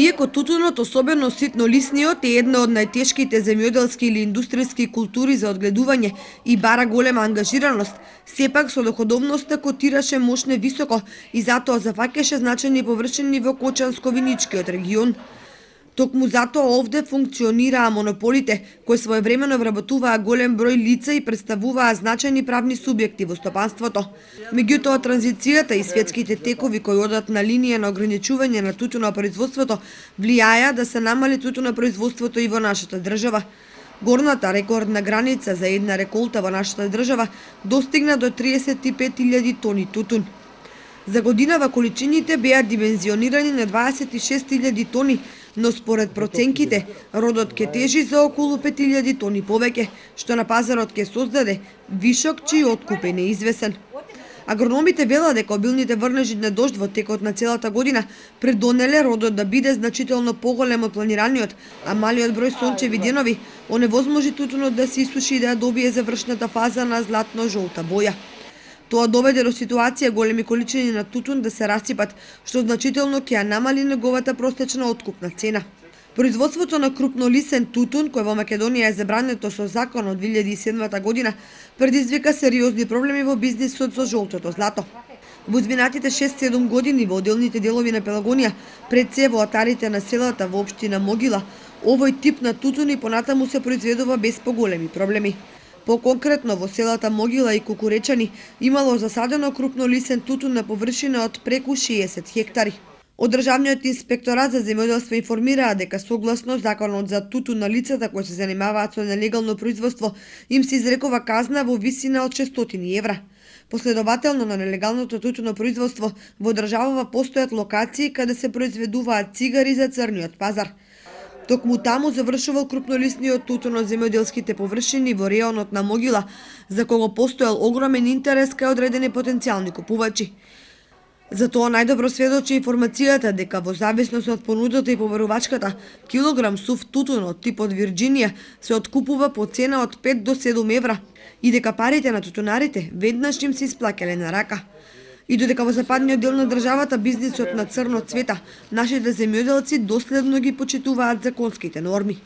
Иако тутунот, особено ситнолисниот, е една од најтешките земјоделски или индустријски култури за одгледување и бара голема ангажираност, сепак со доходовноста котираше мощне високо и затоа зафаќаше значајни површини во Кочанско-Виничкиот регион. Токму затоа овде функционираа монополите, кои своевремено вработуваа голем број лица и представуваа значајни правни субјекти во стопанството. Меѓутоа, транзицијата и светските текови кои одат на линија на ограничување на тутунопроизводството влијаја да се намали тутунопроизводството и во нашата држава. Горната рекордна граница за една реколта во нашата држава достигна до 35.000 тони тутун. За годинава количините беа димензионирани на 26.000 тони, но според проценките, родот ќе тежи за околу 5.000 тони повеќе, што на пазарот ќе создаде вишок чиј откуп е неизвесен. Агрономите велат дека обилните врнежи на дожд во текот на целата година придонеле родот да биде значително поголем од планираниот, а малиот број сончеви денови оневозможи тутунот да се исуши и да ја добие завршната фаза на златно-жолта боја. Тоа доведе до ситуација големи количини на тутун да се расипат, што значително ќе ја намали неговата простечна откупна цена. Производството на крупнолисен тутун, кој во Македонија е забрането со закон од 2007 година, предизвика сериозни проблеми во бизнисот со жолтото злато. Во изминатите 6-7 години во одделните делови на Пелагонија, пред се во атарите на селата во општина Могила, овој тип на тутун и понатаму се произведува без поголеми проблеми. По-конкретно во селата Могила и Кукуречани имало засадено крупнолисен тутун на површина од преку 60 хектари. Од Државниот инспекторат за земјоделство информираа дека согласно законот за тутун на лицата кои се занимаваат со нелегално производство им се изрекува казна во висина од 600 евра. Последователно на нелегалното тутуно производство во државава постојат локации каде се произведуваат цигари за црниот пазар. Токму таму завршувал крупнолисниот тутун од земјоделските површини во реонот на Могила, за кого постоел огромен интерес кај одредени потенцијални купувачи. Затоа најдобро сведочи информацијата дека во зависност од понудата и побарувачката, килограм сув тутун од типот Вирџинија се откупува по цена од 5 до 7 евра и дека парите на тутунарите веднаш им се исплаќале на рака. И додека во западниот дел на државата бизнисот на црно цвета, нашите земјоделци доследно ги почитуваат законските норми.